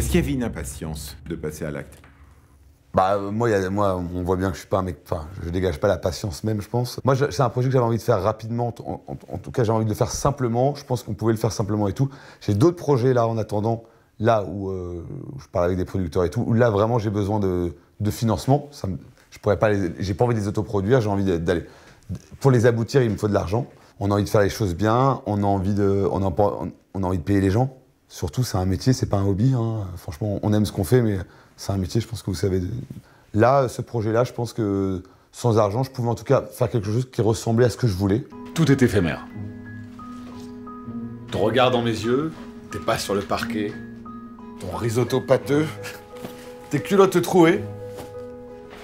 Est-ce qu'il y avait une impatience de passer à l'acte? Bah, moi, on voit bien que je suis pas un mec. Enfin, je dégage pas la patience même, je pense. Moi, c'est un projet que j'avais envie de faire rapidement. En tout cas, j'avais envie de le faire simplement. Je pense qu'on pouvait le faire simplement et tout. J'ai d'autres projets là en attendant, là où je parle avec des producteurs et tout, où là vraiment j'ai besoin de financement. Je pourrais pas j'ai pas envie de les autoproduire, j'ai envie d'aller. Pour les aboutir, il me faut de l'argent. On a envie de faire les choses bien, on a envie de payer les gens. Surtout, c'est un métier, c'est pas un hobby. Hein. Franchement, on aime ce qu'on fait, mais c'est un métier, je pense que vous savez. Là, ce projet-là, je pense que sans argent, je pouvais en tout cas faire quelque chose qui ressemblait à ce que je voulais. Tout est éphémère. Ton regard dans mes yeux, tes pas sur le parquet, ton risotto pâteux, tes culottes trouées,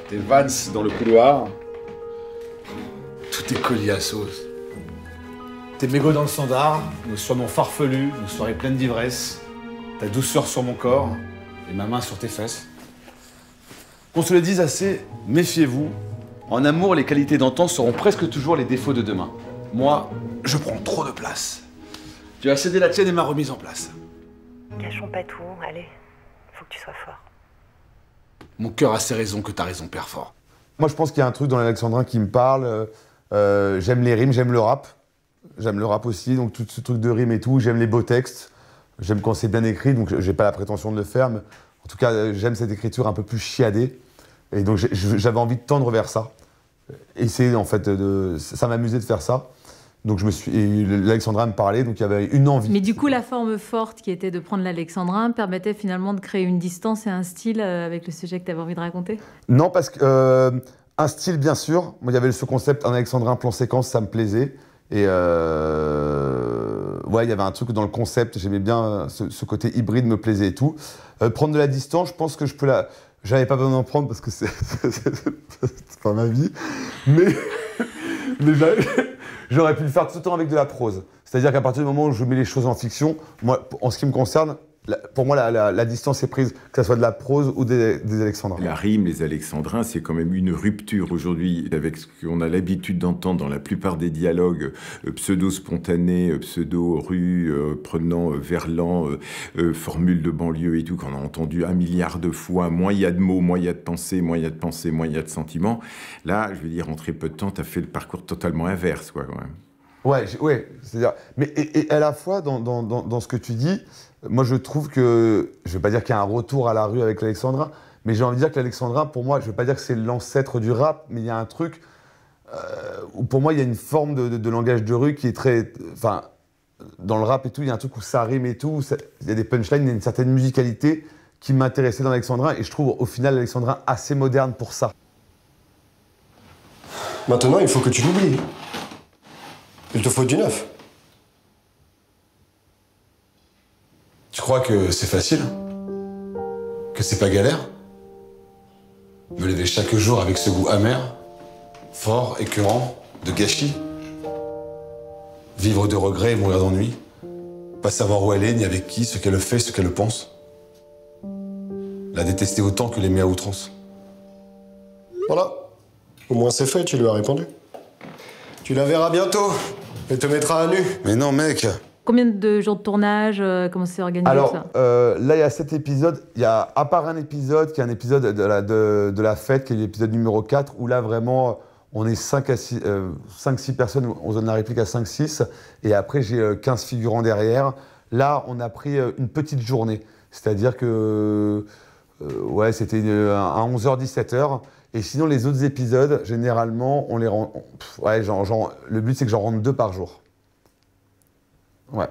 tes vans dans le couloir, tous tes colis à sauce. Tes mégots dans le standard, nos surnoms farfelus, nos soirées pleines d'ivresse, ta douceur sur mon corps et ma main sur tes fesses. Qu'on se le dise assez, méfiez-vous. En amour, les qualités d'antan seront presque toujours les défauts de demain. Moi, je prends trop de place. Tu as cédé la tienne et ma remise en place. Cachons pas tout, allez. Faut que tu sois fort. Mon cœur a ses raisons que ta raison perd fort. Moi, je pense qu'il y a un truc dans l'alexandrin qui me parle. J'aime les rimes, j'aime le rap. J'aime le rap aussi, donc tout ce truc de rimes et tout. J'aime les beaux textes. J'aime quand c'est bien écrit, donc j'ai pas la prétention de le faire, mais en tout cas, j'aime cette écriture un peu plus chiadée. Et donc, j'avais envie de tendre vers ça. Essayer, en fait, ça m'amusait de faire ça. Donc, l'alexandrin me parlait, donc il y avait une envie. Mais du coup, la forme forte qui était de prendre l'alexandrin permettait finalement de créer une distance et un style avec le sujet que tu avais envie de raconter? Non, parce que un style, bien sûr. Moi, il y avait ce concept, un alexandrin plan séquence, ça me plaisait. Et ouais, il y avait un truc dans le concept, j'aimais bien ce côté hybride, me plaisait et tout. Prendre de la distance, je pense que je peux la... J'avais pas besoin d'en prendre parce que c'est pas ma vie, mais j'aurais pu le faire tout le temps avec de la prose. C'est-à-dire qu'à partir du moment où je mets les choses en fiction, moi, en ce qui me concerne, pour moi, la distance est prise, que ce soit de la prose ou des alexandrins. La rime, les alexandrins, c'est quand même une rupture aujourd'hui avec ce qu'on a l'habitude d'entendre dans la plupart des dialogues pseudo-spontanés, pseudo-rue, prenant verlan, formule de banlieue et tout, qu'on a entendu 1 milliard de fois. Moins il y a de mots, moins il y a de pensées, moins il y a de pensées, moins il y a de sentiments. Là, je veux dire, en très peu de temps, tu as fait le parcours totalement inverse, quoi, quand même. Ouais, c'est-à-dire... Mais et à la fois, dans ce que tu dis, moi, je trouve que... Je ne veux pas dire qu'il y a un retour à la rue avec l'alexandrin, mais j'ai envie de dire que l'alexandrin, pour moi, je ne veux pas dire que c'est l'ancêtre du rap, mais il y a un truc où, pour moi, il y a une forme de langage de rue qui est très... Enfin, dans le rap et tout, il y a un truc où ça rime et tout, il y a des punchlines, il y a une certaine musicalité qui m'intéressait dans l'alexandrin, et je trouve, au final, l'alexandrin assez moderne pour ça. Maintenant, il faut que tu l'oublies. Il te faut du neuf. Tu crois que c'est facile? Que c'est pas galère? Me lever chaque jour avec ce goût amer, fort, écœurant, de gâchis? Vivre de regrets et mourir d'ennui? Pas savoir où elle est, ni avec qui, ce qu'elle fait, ce qu'elle pense? La détester autant que l'aimer à outrance? Voilà. Au moins c'est fait, tu lui as répondu. Tu la verras bientôt. Elle te mettra à nu. Mais non, mec! Combien de jours de tournage? Comment c'est organisé? Alors, ça là, il y a 7 épisodes. Il y a, à part un épisode, qui est un épisode de la fête, qui est l'épisode numéro 4, où là, vraiment, on est 5-6 personnes, on donne la réplique à 5-6, et après, j'ai 15 figurants derrière. Là, on a pris une petite journée. C'est-à-dire que, ouais, c'était à 11h, 17h. Et sinon, les autres épisodes, généralement, on les rend... ouais, le but, c'est que j'en rentre 2 par jour. Ouais.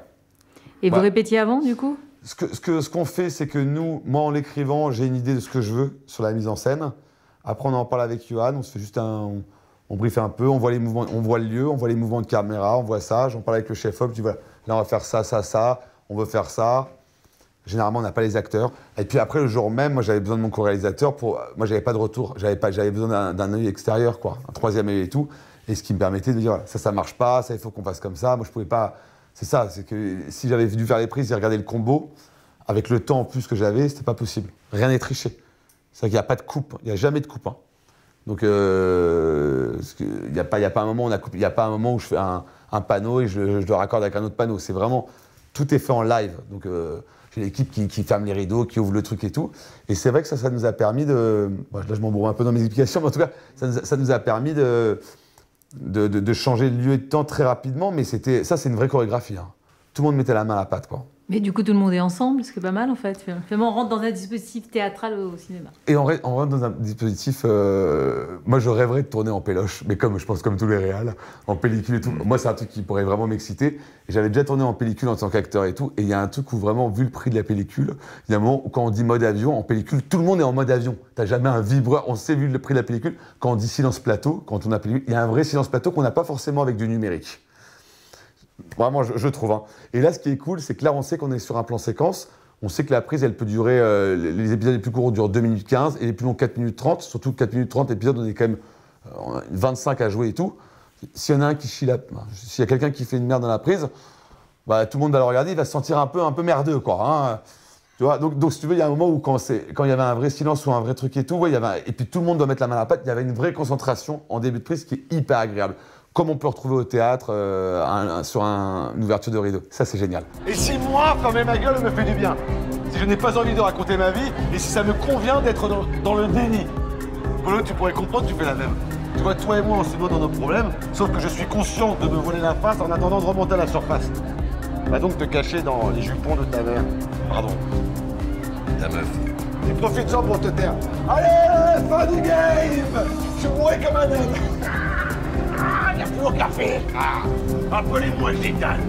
Et vous répétiez avant, du coup? Ce qu'on fait, c'est que nous, moi en l'écrivant, j'ai une idée de ce que je veux sur la mise en scène. Après, on en parle avec Yohan, on se fait juste on briefe un peu, on voit les mouvements, on voit le lieu, on voit les mouvements de caméra, on voit ça. J'en parle avec le chef-op, je dis voilà, là on va faire ça, ça, ça, on veut faire ça. Généralement, on n'a pas les acteurs. Et puis après, le jour même, moi j'avais besoin de mon co-réalisateur pour. Moi, j'avais pas de retour, j'avais besoin d'un œil extérieur, quoi, un 3e œil et tout. Et ce qui me permettait de dire voilà, ça marche pas, ça il faut qu'on fasse comme ça. Moi, je pouvais pas. C'est ça, c'est que si j'avais dû faire les prises et regarder le combo, avec le temps en plus que j'avais, c'était pas possible. Rien n'est triché. C'est-à-dire qu'il n'y a pas de coupe, il n'y a jamais de coupe. Hein. Donc, il n'y a pas un moment où on a coupé, il n'y a pas un moment où je fais un panneau et je le raccorde avec un autre panneau. C'est vraiment, tout est fait en live. Donc, j'ai l'équipe qui ferme les rideaux, qui ouvre le truc et tout. Et c'est vrai que ça nous a permis de... Bon, là, je m'embrouille un peu dans mes explications, mais en tout cas, ça nous a permis de changer de lieu et de temps très rapidement, mais ça, c'est une vraie chorégraphie. Hein. Tout le monde mettait la main à la pâte, quoi. Mais du coup, tout le monde est ensemble, ce qui est pas mal en fait. Finalement, on rentre dans un dispositif théâtral au cinéma. Et on rentre dans un dispositif... moi, je rêverais de tourner en péloche, mais je pense comme tous les réals, en pellicule et tout. Moi, c'est un truc qui pourrait vraiment m'exciter. Et j'avais déjà tourné en pellicule en tant qu'acteur et tout. Et il y a un truc où vraiment, vu le prix de la pellicule, il y a un moment où quand on dit mode avion, en pellicule, tout le monde est en mode avion. T'as jamais un vibreur. On sait, vu le prix de la pellicule, quand on dit silence plateau, quand on a pellicule, il y a un vrai silence plateau qu'on n'a pas forcément avec du numérique. Vraiment, je trouve. Hein. Et là, ce qui est cool, c'est que là, on sait qu'on est sur un plan séquence. On sait que la prise, elle peut durer... les épisodes les plus courts durent 2 minutes 15 et les plus longs 4 minutes 30. Surtout 4 minutes 30 épisodes, on est quand même 25 à jouer et tout. S'il y en a un qui chie s'il y a quelqu'un qui fait une merde dans la prise, bah, tout le monde va le regarder, il va se sentir un peu merdeux, quoi. Hein. Tu vois, donc, si tu veux, il y a un moment où quand il y avait un vrai silence ou un vrai truc et tout, ouais, et puis tout le monde doit mettre la main à la pâte, il y avait une vraie concentration en début de prise qui est hyper agréable. Comme on peut retrouver au théâtre sur une ouverture de rideau. Ça, c'est génial. Et si moi, fermer ma gueule me fait du bien, si je n'ai pas envie de raconter ma vie, et si ça me convient d'être dans le déni, Polo, tu pourrais comprendre, tu fais la même. Tu vois, toi et moi, on se voit dans nos problèmes, sauf que je suis conscient de me voler la face en attendant de remonter à la surface. Va donc te cacher dans les jupons de ta mère. Pardon. Ta meuf. Et profites-en pour te taire. Allez, fin du game! Je mourrai comme un homme. Ah, y'a plus aucun café. Ah, appelez-moi Zidane.